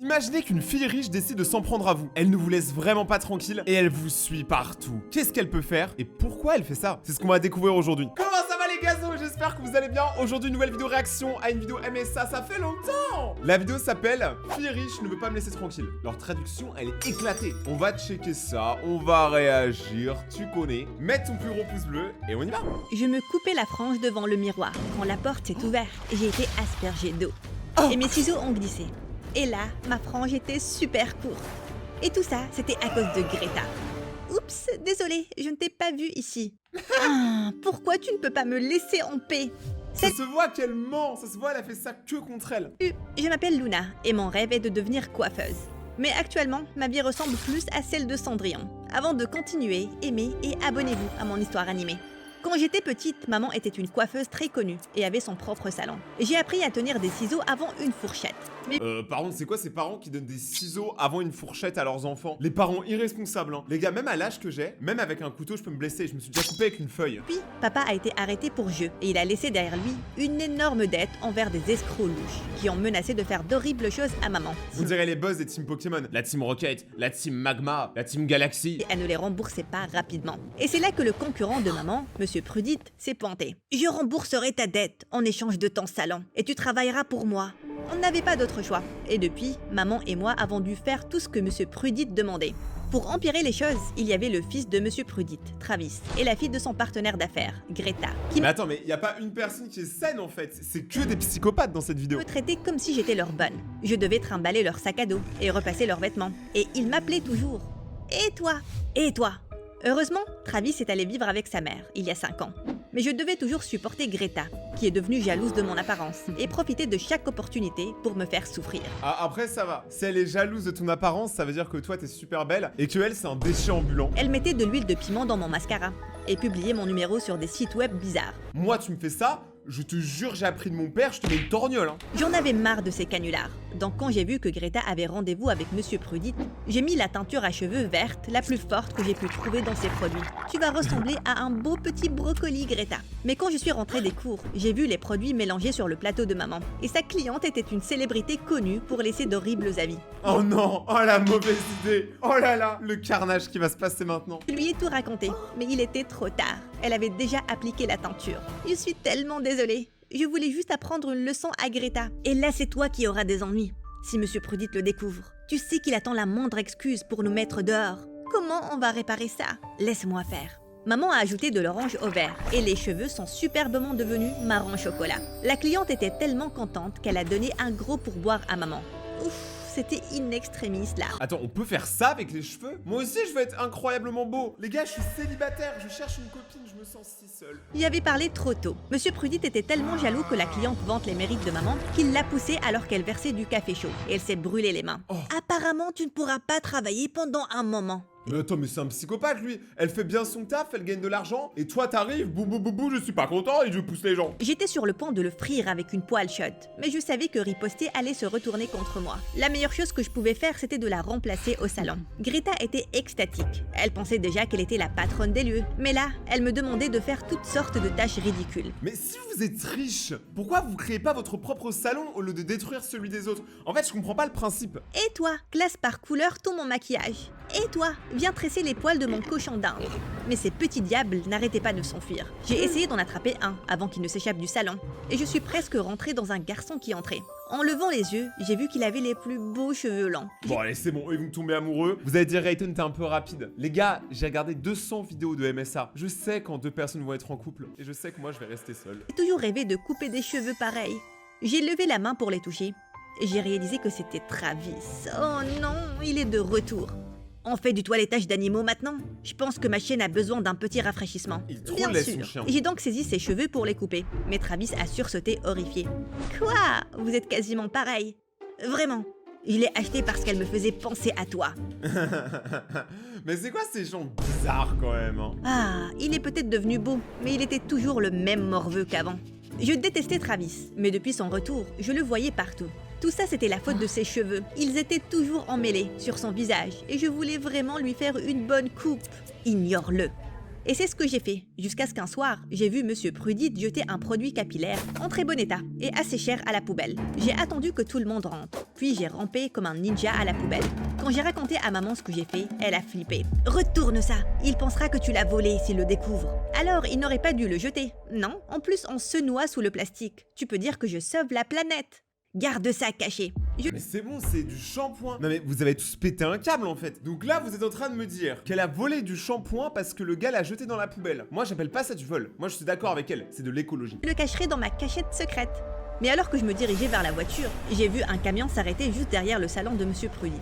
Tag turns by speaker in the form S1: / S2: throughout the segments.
S1: Imaginez qu'une fille riche décide de s'en prendre à vous. Elle ne vous laisse vraiment pas tranquille et elle vous suit partout. Qu'est-ce qu'elle peut faire et pourquoi elle fait ça? C'est ce qu'on va découvrir aujourd'hui. Comment ça va les gazos? J'espère que vous allez bien. Aujourd'hui, nouvelle vidéo réaction à une vidéo MSA, ça fait longtemps. La vidéo s'appelle Fille riche ne veut pas me laisser tranquille. Leur traduction, elle est éclatée. On va checker ça, on va réagir, tu connais. Mets ton plus gros pouce bleu et on y va.
S2: Je me coupais la frange devant le miroir quand la porte s'est ouverte et j'ai été aspergée d'eau. Et mes ciseaux ont glissé. Et là, ma frange était super courte. Et tout ça, c'était à cause de Greta. Oups, désolée, je ne t'ai pas vue ici. Ah, pourquoi tu ne peux pas me laisser en paix?
S1: Ça se voit qu'elle ment, ça se voit, elle a fait ça que contre elle.
S2: Je m'appelle Luna et mon rêve est de devenir coiffeuse. Mais actuellement, ma vie ressemble plus à celle de Cendrillon. Avant de continuer, aimez et abonnez-vous à mon histoire animée. Quand j'étais petite, maman était une coiffeuse très connue et avait son propre salon. J'ai appris à tenir des ciseaux avant une fourchette. Mais
S1: Par contre, c'est quoi ces parents qui donnent des ciseaux avant une fourchette à leurs enfants? Les parents irresponsables, hein. Les gars, même à l'âge que j'ai, même avec un couteau, je peux me blesser. Je me suis déjà coupé avec une feuille.
S2: puis, papa a été arrêté pour jeu et il a laissé derrière lui une énorme dette envers des escrocs louches qui ont menacé de faire d'horribles choses à maman.
S1: On dirait les boss des teams Pokémon. La team Rocket, la team Magma, la team Galaxy.
S2: Et elle ne les remboursait pas rapidement. Et c'est là que le concurrent de maman, Monsieur Prudite, s'est pointé. Je rembourserai ta dette en échange de ton salon et tu travailleras pour moi. On n'avait pas d'autre choix. Et depuis, maman et moi avons dû faire tout ce que Monsieur Prudite demandait. Pour empirer les choses, il y avait le fils de Monsieur Prudite, Travis, et la fille de son partenaire d'affaires, Greta, qui
S1: Mais attends, mais y a pas une personne qui est saine en fait. C'est que des psychopathes dans cette vidéo.
S2: me traitaient comme si j'étais leur bonne. Je devais trimballer leur sac à dos et repasser leurs vêtements. Et ils m'appelaient toujours. Et toi? Et toi? Heureusement, Travis est allé vivre avec sa mère, il y a 5 ans. Mais je devais toujours supporter Greta, qui est devenue jalouse de mon apparence, et profiter de chaque opportunité pour me faire souffrir.
S1: Ah, après, ça va. Si elle est jalouse de ton apparence, ça veut dire que toi t'es super belle et que elle, c'est un déchet ambulant.
S2: Elle mettait de l'huile de piment dans mon mascara, et publiait mon numéro sur des sites web bizarres.
S1: Moi, tu me fais ça, je te jure, j'ai appris de mon père, je te mets une torgnole, hein.
S2: J'en avais marre de ces canulars. Donc quand j'ai vu que Greta avait rendez-vous avec Monsieur Prudite, j'ai mis la teinture à cheveux verte, la plus forte que j'ai pu trouver dans ses produits. Tu vas ressembler à un beau petit brocoli, Greta. Mais quand je suis rentrée des cours, j'ai vu les produits mélangés sur le plateau de maman. Et sa cliente était une célébrité connue pour laisser d'horribles avis.
S1: Oh non, oh la mauvaise idée. Oh là là, le carnage qui va se passer maintenant.
S2: Je lui ai tout raconté, mais il était trop tard. Elle avait déjà appliqué la teinture. Je suis tellement désolée. Je voulais juste apprendre une leçon à Greta. Et là, c'est toi qui auras des ennuis. Si Monsieur Prudite le découvre, tu sais qu'il attend la moindre excuse pour nous mettre dehors. Comment on va réparer ça? Laisse-moi faire. Maman a ajouté de l'orange au vert et les cheveux sont superbement devenus marron chocolat. La cliente était tellement contente qu'elle a donné un gros pourboire à maman. Ouf, c'était in extremis là.
S1: Attends, on peut faire ça avec les cheveux? Moi aussi, je veux être incroyablement beau. Les gars, je suis célibataire, je cherche une copine, je me sens si seul.
S2: J'y avais parlé trop tôt. Monsieur Prudite était tellement jaloux que la cliente vante les mérites de maman qu'il l'a poussée alors qu'elle versait du café chaud. Et elle s'est brûlé les mains.
S1: Oh.
S2: Apparemment, tu ne pourras pas travailler pendant un moment.
S1: Mais attends, mais c'est un psychopathe lui. Elle fait bien son taf, elle gagne de l'argent, et toi t'arrives, bou bou bou bou, je suis pas content et je pousse les gens.
S2: J'étais sur le point de le frire avec une poêle chaude, mais je savais que riposter allait se retourner contre moi. La meilleure chose que je pouvais faire, c'était de la remplacer au salon. Greta était extatique. Elle pensait déjà qu'elle était la patronne des lieux. Mais là, elle me demandait de faire toutes sortes de tâches ridicules.
S1: Mais si vous êtes riche, pourquoi vous créez pas votre propre salon au lieu de détruire celui des autres? En fait, je comprends pas le principe.
S2: Et toi, classe par couleur tout mon maquillage. Et toi, viens tresser les poils de mon cochon d'Inde. Mais ces petits diables n'arrêtaient pas de s'enfuir. J'ai essayé d'en attraper un avant qu'il ne s'échappe du salon. Et je suis presque rentrée dans un garçon qui entrait. En levant les yeux, j'ai vu qu'il avait les plus beaux cheveux lents.
S1: Bon allez, c'est bon, ils vont tomber amoureux. Vous allez dire Rayton, t'es un peu rapide. Les gars, j'ai regardé 200 vidéos de MSA. Je sais quand deux personnes vont être en couple. Et je sais que moi, je vais rester seul.
S2: J'ai toujours rêvé de couper des cheveux pareils. J'ai levé la main pour les toucher. Et j'ai réalisé que c'était Travis. Oh non, il est de retour. On fait du toilettage d'animaux maintenant? Je pense que ma chienne a besoin d'un petit rafraîchissement.
S1: Il trop
S2: Bien
S1: laisse son
S2: sûr.
S1: chien.
S2: J'ai donc saisi ses cheveux pour les couper. Mais Travis a sursauté horrifié. Quoi? Vous êtes quasiment pareil. Vraiment. Je l'ai acheté parce qu'elle me faisait penser à toi.
S1: Mais c'est quoi ces gens bizarres quand même, hein?
S2: Ah, il est peut-être devenu beau, mais il était toujours le même morveux qu'avant. Je détestais Travis, mais depuis son retour, je le voyais partout. Tout ça, c'était la faute de ses cheveux. Ils étaient toujours emmêlés sur son visage et je voulais vraiment lui faire une bonne coupe. Ignore-le. Et c'est ce que j'ai fait, jusqu'à ce qu'un soir, j'ai vu Monsieur Prudit jeter un produit capillaire en très bon état et assez cher à la poubelle. J'ai attendu que tout le monde rentre, puis j'ai rampé comme un ninja à la poubelle. Quand j'ai raconté à maman ce que j'ai fait, elle a flippé. « Retourne ça, il pensera que tu l'as volé s'il le découvre. » Alors, il n'aurait pas dû le jeter. Non, en plus, on se noie sous le plastique. Tu peux dire que je sauve la planète. Garde ça caché.
S1: Mais c'est bon, c'est du shampoing. Non mais vous avez tous pété un câble en fait. Donc là, vous êtes en train de me dire qu'elle a volé du shampoing parce que le gars l'a jeté dans la poubelle. Moi, j'appelle pas ça du vol. Moi, je suis d'accord avec elle. C'est de l'écologie.
S2: Je le cacherai dans ma cachette secrète. Mais alors que je me dirigeais vers la voiture, j'ai vu un camion s'arrêter juste derrière le salon de Monsieur Prudit.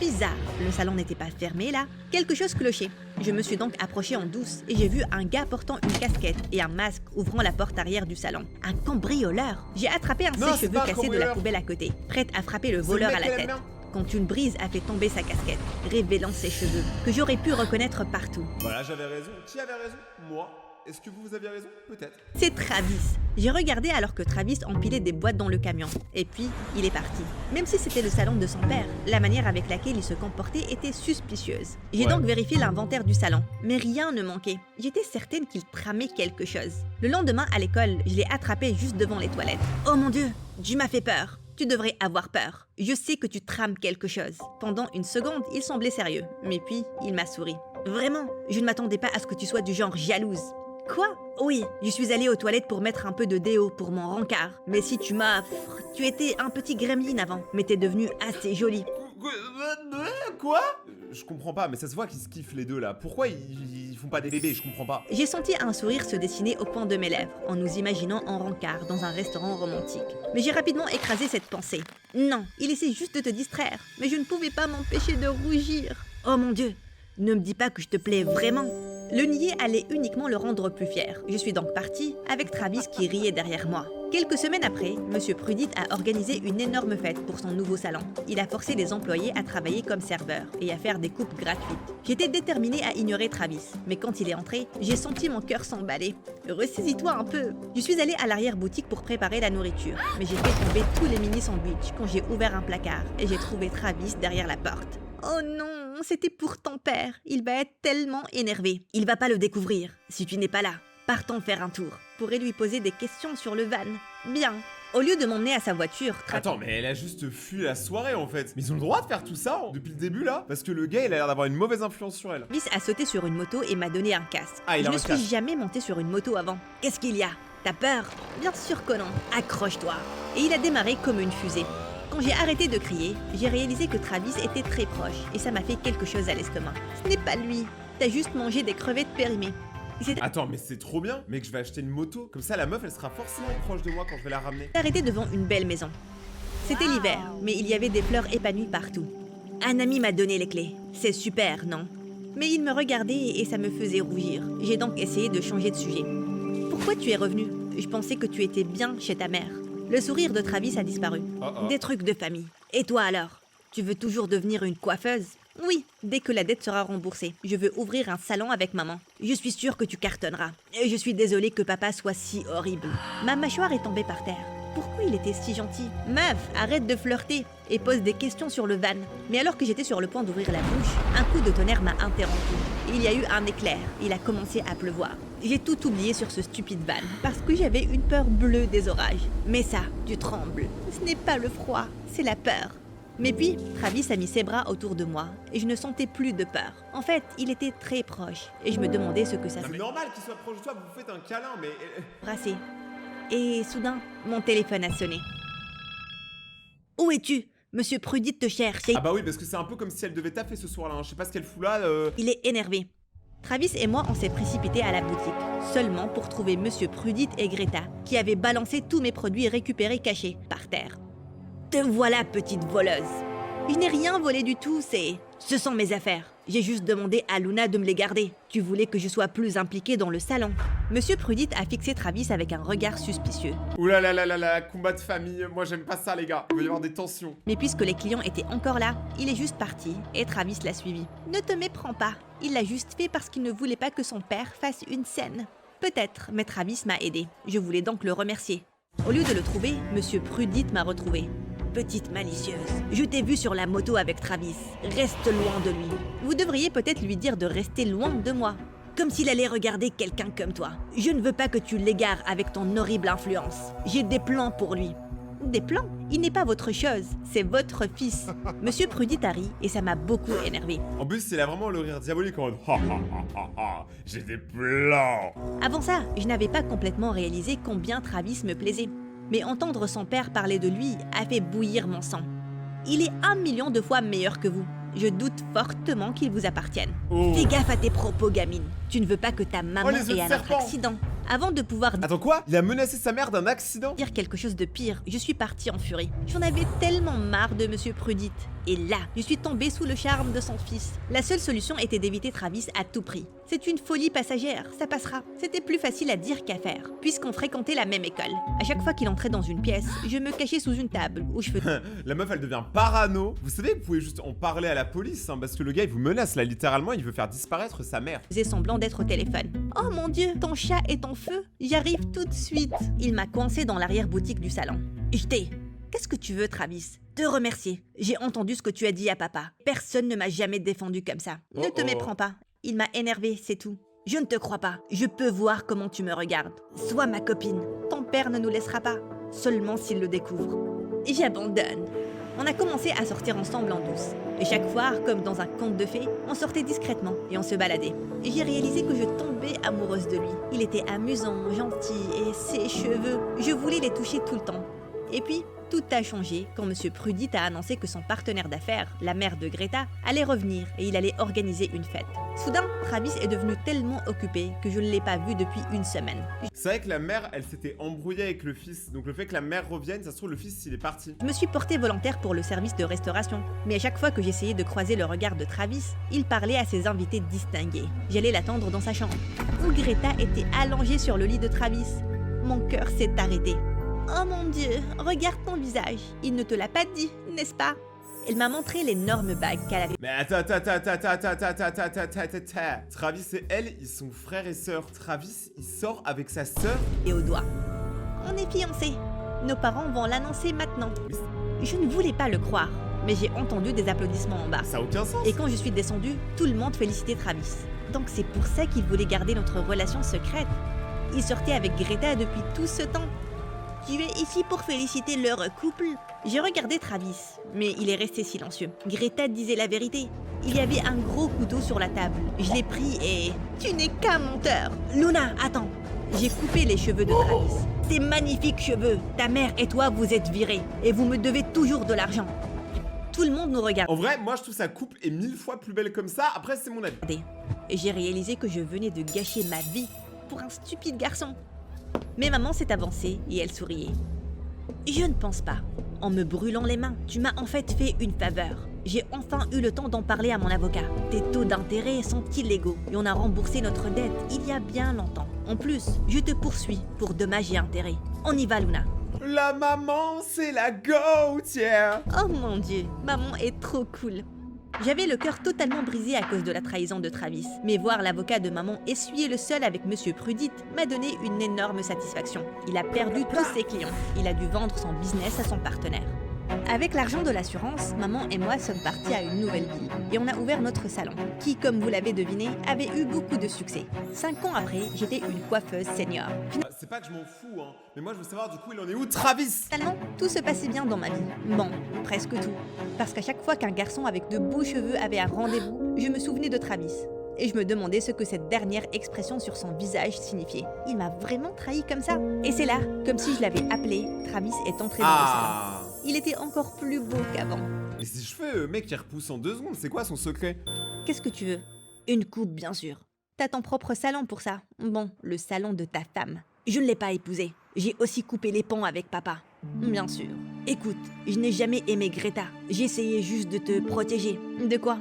S2: Bizarre, le salon n'était pas fermé là. Quelque chose clochait. Je me suis donc approchée en douce et j'ai vu un gars portant une casquette et un masque ouvrant la porte arrière du salon. Un cambrioleur. J'ai attrapé un de ses cheveux cassés de la poubelle à côté, prête à frapper le voleur à la tête. Quand une brise a fait tomber sa casquette, révélant ses cheveux, que j'aurais pu reconnaître partout.
S1: Voilà, j'avais raison. Qui avait raison? Moi. Est-ce que vous aviez raison? Peut-être.
S2: C'est Travis. J'ai regardé alors que Travis empilait des boîtes dans le camion. Et puis, il est parti. Même si c'était le salon de son père, la manière avec laquelle il se comportait était suspicieuse. J'ai donc vérifié l'inventaire du salon, mais rien ne manquait. J'étais certaine qu'il tramait quelque chose. Le lendemain à l'école, je l'ai attrapé juste devant les toilettes. Oh mon Dieu, tu m'as fait peur. Tu devrais avoir peur. Je sais que tu trames quelque chose. Pendant une seconde, il semblait sérieux. Mais puis, il m'a souri. Vraiment, je ne m'attendais pas à ce que tu sois du genre jalouse. Quoi? Oui, je suis allée aux toilettes pour mettre un peu de déo pour mon rencard. Mais si tu m'as... Tu étais un petit gremlin avant, mais t'es devenu assez jolie.
S1: Quoi? Je comprends pas, mais ça se voit qu'ils se kiffent les deux là. Pourquoi ils font pas des bébés? Je comprends pas.
S2: J'ai senti un sourire se dessiner au coin de mes lèvres, en nous imaginant en rencard dans un restaurant romantique. Mais j'ai rapidement écrasé cette pensée. Non, il essaie juste de te distraire, mais je ne pouvais pas m'empêcher de rougir. Oh mon Dieu, ne me dis pas que je te plais vraiment. Le nier allait uniquement le rendre plus fier. Je suis donc partie avec Travis qui riait derrière moi. Quelques semaines après, Monsieur Prudit a organisé une énorme fête pour son nouveau salon. Il a forcé les employés à travailler comme serveurs et à faire des coupes gratuites. J'étais déterminée à ignorer Travis, mais quand il est entré, j'ai senti mon cœur s'emballer. Ressaisis-toi un peu. Je suis allée à l'arrière-boutique pour préparer la nourriture, mais j'ai fait tomber tous les mini-sandwichs quand j'ai ouvert un placard et j'ai trouvé Travis derrière la porte. Oh non, c'était pour ton père. Il va être tellement énervé. Il va pas le découvrir si tu n'es pas là. Partons faire un tour. Pourrais lui poser des questions sur le van. Bien. Au lieu de m'emmener à sa voiture...
S1: Attends, mais elle a juste fui la soirée en fait. Mais ils ont le droit de faire tout ça depuis le début là? Parce que le gars il a l'air d'avoir une mauvaise influence sur elle.
S2: Travis a sauté sur une moto et m'a donné un casque.
S1: Ah,
S2: Je ne suis jamais montée sur une moto avant. Qu'est-ce qu'il y a? T'as peur? Bien sûr que non. Accroche-toi. Et il a démarré comme une fusée. Quand j'ai arrêté de crier, j'ai réalisé que Travis était très proche et ça m'a fait quelque chose à l'estomac. Ce n'est pas lui. T'as juste mangé des crevettes périmées.
S1: Attends, mais c'est trop bien. Mec, je vais acheter une moto. Comme ça, la meuf, elle sera forcément proche de moi quand je vais la ramener.
S2: Arrêté devant une belle maison. C'était l'hiver, mais il y avait des fleurs épanouies partout. Un ami m'a donné les clés. C'est super, non? Mais il me regardait et ça me faisait rougir. J'ai donc essayé de changer de sujet. Pourquoi tu es revenu? Je pensais que tu étais bien chez ta mère. Le sourire de Travis a disparu. Des trucs de famille. Et toi alors? Tu veux toujours devenir une coiffeuse? Oui, dès que la dette sera remboursée. Je veux ouvrir un salon avec maman. Je suis sûre que tu cartonneras. Et je suis désolée que papa soit si horrible. Ma mâchoire est tombée par terre. Pourquoi il était si gentil? Meuf, arrête de flirter et pose des questions sur le van. Mais alors que j'étais sur le point d'ouvrir la bouche, un coup de tonnerre m'a interrompu. Il y a eu un éclair. Il a commencé à pleuvoir. J'ai tout oublié sur ce stupide van parce que j'avais une peur bleue des orages. Mais ça, tu trembles. Ce n'est pas le froid, c'est la peur. Mais puis, Travis a mis ses bras autour de moi et je ne sentais plus de peur. En fait, il était très proche et je me demandais ce que ça
S1: faisait. C'est normal qu'il soit proche de toi, vous faites un câlin, mais...
S2: Brassé. Et soudain, mon téléphone a sonné. Où es-tu? Monsieur Prudit te cherche.
S1: Ah bah oui, parce que c'est un peu comme si elle devait taffer ce soir-là. Je sais pas ce qu'elle fout là.
S2: Il est énervé. Travis et moi, on s'est précipités à la boutique, seulement pour trouver Monsieur Prudit et Greta, qui avaient balancé tous mes produits récupérés cachés par terre. Te voilà, petite voleuse. Je n'ai rien volé du tout, Ce sont mes affaires. J'ai juste demandé à Luna de me les garder. Tu voulais que je sois plus impliquée dans le salon. Monsieur Prudit a fixé Travis avec un regard suspicieux.
S1: Ouh là là là là là, combat de famille. Moi, j'aime pas ça, les gars. Il va y avoir des tensions.
S2: Mais puisque les clients étaient encore là, il est juste parti et Travis l'a suivi. Ne te méprends pas. Il l'a juste fait parce qu'il ne voulait pas que son père fasse une scène. Peut-être, mais Travis m'a aidé. Je voulais donc le remercier. Au lieu de le trouver, Monsieur Prudit m'a retrouvé. Petite malicieuse, je t'ai vue sur la moto avec Travis. Reste loin de lui. Vous devriez peut-être lui dire de rester loin de moi. comme s'il allait regarder quelqu'un comme toi. Je ne veux pas que tu l'égares avec ton horrible influence. J'ai des plans pour lui. Des plans? Il n'est pas votre chose, c'est votre fils. Monsieur Prudit a ri et ça m'a beaucoup énervé.
S1: En plus, il a vraiment le rire diabolique en mode ha ha ha ha ha, j'ai des plans.
S2: Avant ça, je n'avais pas complètement réalisé combien Travis me plaisait. Mais entendre son père parler de lui a fait bouillir mon sang. Il est 1 million de fois meilleur que vous. Je doute fortement qu'il vous appartienne.
S1: Oh.
S2: Fais gaffe à tes propos, gamine. Tu ne veux pas que ta maman
S1: les œufs de
S2: ait un autre
S1: serpent.
S2: accident. Avant de pouvoir
S1: Attends quoi? Il a menacé sa mère d'un accident?
S2: dire quelque chose de pire, je suis partie en furie. J'en avais tellement marre de Monsieur Prudit. Et là, je suis tombée sous le charme de son fils. La seule solution était d'éviter Travis à tout prix. C'est une folie passagère, ça passera. C'était plus facile à dire qu'à faire, puisqu'on fréquentait la même école. À chaque fois qu'il entrait dans une pièce, je me cachais sous une table où je faisais
S1: La meuf, elle devient parano. Vous savez, vous pouvez juste en parler à la police, hein, parce que le gars, il vous menace là, littéralement, il veut faire disparaître sa mère.
S2: semblant d'être au téléphone. Oh mon Dieu, ton chat est en feu? J'arrive tout de suite. Il m'a coincé dans l'arrière-boutique du salon. Qu'est-ce que tu veux, Travis? Te remercier. J'ai entendu ce que tu as dit à papa. Personne ne m'a jamais défendu comme ça. Ne te méprends pas. Il m'a énervé, c'est tout. Je ne te crois pas. Je peux voir comment tu me regardes. Sois ma copine. Ton père ne nous laissera pas. Seulement s'il le découvre. J'abandonne. On a commencé à sortir ensemble en douce. Et chaque fois, comme dans un conte de fées, on sortait discrètement et on se baladait. J'ai réalisé que je tombais amoureuse de lui. Il était amusant, gentil et ses cheveux, je voulais les toucher tout le temps. Et puis, tout a changé quand Monsieur Prudit a annoncé que son partenaire d'affaires, la mère de Greta, allait revenir et il allait organiser une fête. Soudain, Travis est devenu tellement occupé que je ne l'ai pas vu depuis une semaine.
S1: C'est vrai que la mère, elle s'était embrouillée avec le fils, donc le fait que la mère revienne, ça se trouve, le fils, il est parti.
S2: Je me suis portée volontaire pour le service de restauration, mais à chaque fois que j'essayais de croiser le regard de Travis, il parlait à ses invités distingués. J'allais l'attendre dans sa chambre, où Greta était allongée sur le lit de Travis. Mon cœur s'est arrêté. Oh mon Dieu, regarde ton visage. Il ne te l'a pas dit, n'est-ce pas? Elle m'a montré l'énorme bague qu'elle avait.
S1: Mais attends. Travis et elle, ils sont frères et sœurs. Travis, il sort avec sa sœur.
S2: Et au doigt. On est fiancés. Nos parents vont l'annoncer maintenant. Je ne voulais pas le croire, mais j'ai entendu des applaudissements en bas.
S1: Ça a aucun sens.
S2: Et quand je suis descendue, tout le monde félicitait Travis. Donc c'est pour ça qu'il voulait garder notre relation secrète. Il sortait avec Greta depuis tout ce temps. Tu es ici pour féliciter leur couple? J'ai regardé Travis, mais il est resté silencieux. Greta disait la vérité. Il y avait un gros couteau sur la table. Je l'ai pris et... Tu n'es qu'un menteur. Luna, attends. J'ai coupé les cheveux de Travis. Ces magnifiques cheveux. Ta mère et toi, vous êtes virés. Et vous me devez toujours de l'argent. Tout le monde nous regarde.
S1: En vrai, moi, je trouve sa coupe est 1000 fois plus belle comme ça. Après, c'est mon avis.
S2: Et j'ai réalisé que je venais de gâcher ma vie pour un stupide garçon. Mais maman s'est avancée et elle souriait. Je ne pense pas. En me brûlant les mains, tu m'as en fait fait une faveur. J'ai enfin eu le temps d'en parler à mon avocat. Tes taux d'intérêt sont illégaux et on a remboursé notre dette il y a bien longtemps. En plus, je te poursuis pour dommages et intérêts. On y va, Luna.
S1: La maman, c'est la goat, yeah.
S2: Oh mon Dieu, maman est trop cool. J'avais le cœur totalement brisé à cause de la trahison de Travis. Mais voir l'avocat de maman essuyer le sol avec Monsieur Prudit m'a donné une énorme satisfaction. Il a perdu tous ses clients. Il a dû vendre son business à son partenaire. Avec l'argent de l'assurance, maman et moi sommes partis à une nouvelle ville. Et on a ouvert notre salon, qui, comme vous l'avez deviné, avait eu beaucoup de succès. 5 ans après, j'étais une coiffeuse senior.
S1: C'est pas que je m'en fous, hein. Mais moi, je veux savoir du coup, il en est où, Travis?
S2: Finalement, tout se passait bien dans ma vie. Bon, presque tout. Parce qu'à chaque fois qu'un garçon avec de beaux cheveux avait un rendez-vous, je me souvenais de Travis. Et je me demandais ce que cette dernière expression sur son visage signifiait. Il m'a vraiment trahi comme ça. Et c'est là, comme si je l'avais appelé, Travis est entré dans le salon. Il était encore plus beau qu'avant.
S1: Mais ses cheveux, mec, il repousse en 2 secondes. C'est quoi son secret?
S2: Qu'est-ce que tu veux? Une coupe, bien sûr. T'as ton propre salon pour ça. Bon, le salon de ta femme. Je ne l'ai pas épousé. J'ai aussi coupé les ponts avec papa. Bien sûr. Écoute, je n'ai jamais aimé Greta. J'ai essayé juste de te protéger. De quoi?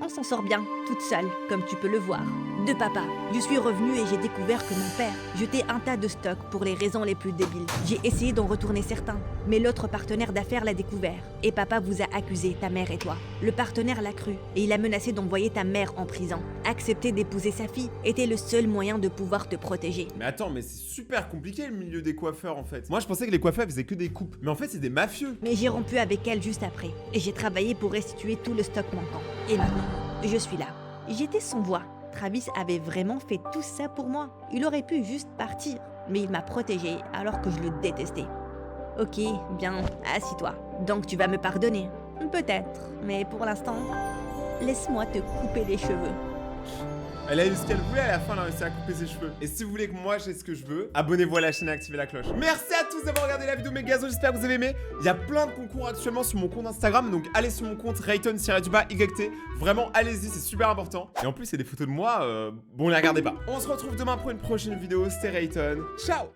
S2: On s'en sort bien, toute seule, comme tu peux le voir. De papa, je suis revenue et j'ai découvert que mon père jetait un tas de stocks pour les raisons les plus débiles. J'ai essayé d'en retourner certains, mais l'autre partenaire d'affaires l'a découvert. Et papa vous a accusé, ta mère et toi. Le partenaire l'a cru et il a menacé d'envoyer ta mère en prison. Accepter d'épouser sa fille était le seul moyen de pouvoir te protéger.
S1: Mais attends, mais c'est super compliqué le milieu des coiffeurs en fait. Moi je pensais que les coiffeurs faisaient que des coupes, mais en fait c'est des mafieux.
S2: Mais j'ai rompu avec elle juste après et j'ai travaillé pour restituer tout le stock manquant. Et maintenant, je suis là. J'étais sans voix. Travis avait vraiment fait tout ça pour moi. Il aurait pu juste partir, mais il m'a protégée alors que je le détestais. Ok, bien, assis-toi. Donc tu vas me pardonner? Peut-être, mais pour l'instant, laisse-moi te couper les cheveux.
S1: Elle a eu ce qu'elle voulait, à la fin elle a réussi à couper ses cheveux. Et si vous voulez que moi j'ai ce que je veux, abonnez-vous à la chaîne et activez la cloche. Merci à tous d'avoir regardé la vidéo mes gazos, j'espère que vous avez aimé. Il y a plein de concours actuellement sur mon compte Instagram, donc allez sur mon compte Rayton-YT. Vraiment allez-y, c'est super important. Et en plus il y a des photos de moi, bon les regardez pas. On se retrouve demain pour une prochaine vidéo, c'était Rayton. Ciao.